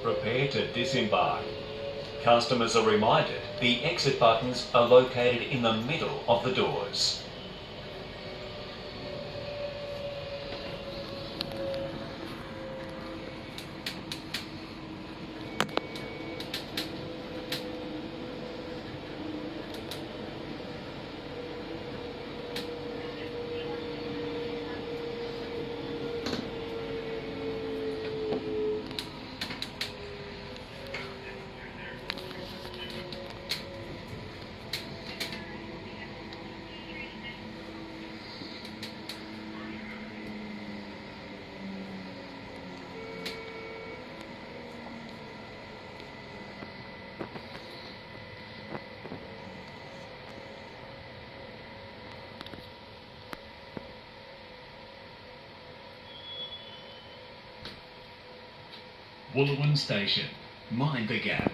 Prepare to disembark. Customers are reminded the exit buttons are located in the middle of the doors. Wooloowin Station. Mind the gap.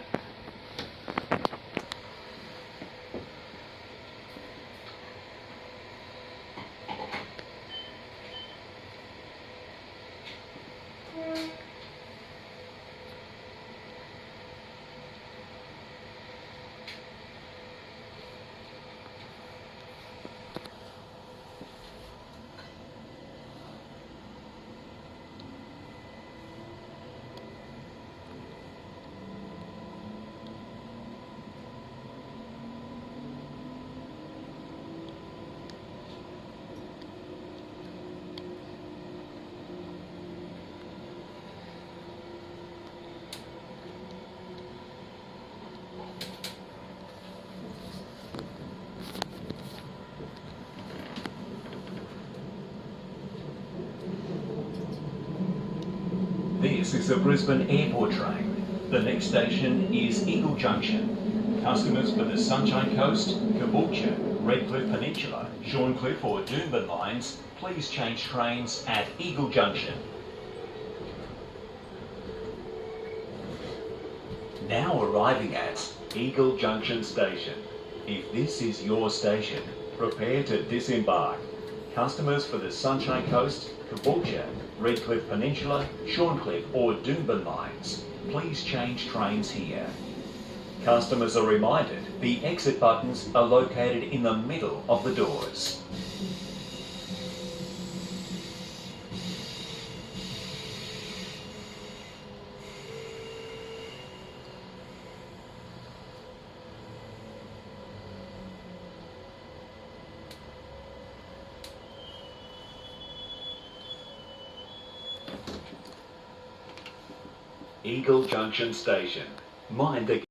This is the Brisbane Airport train. The next station is Eagle Junction. Customers for the Sunshine Coast, Caboolture, Redcliffe Peninsula, Shorncliffe or Doomben lines, please change trains at Eagle Junction. Now arriving at Eagle Junction Station. If this is your station, prepare to disembark. Customers for the Sunshine Coast, Caboolture, Redcliffe Peninsula, Shorncliffe or Doomben lines, please change trains here. Customers are reminded the exit buttons are located in the middle of the doors. Eagle Junction Station. Mind the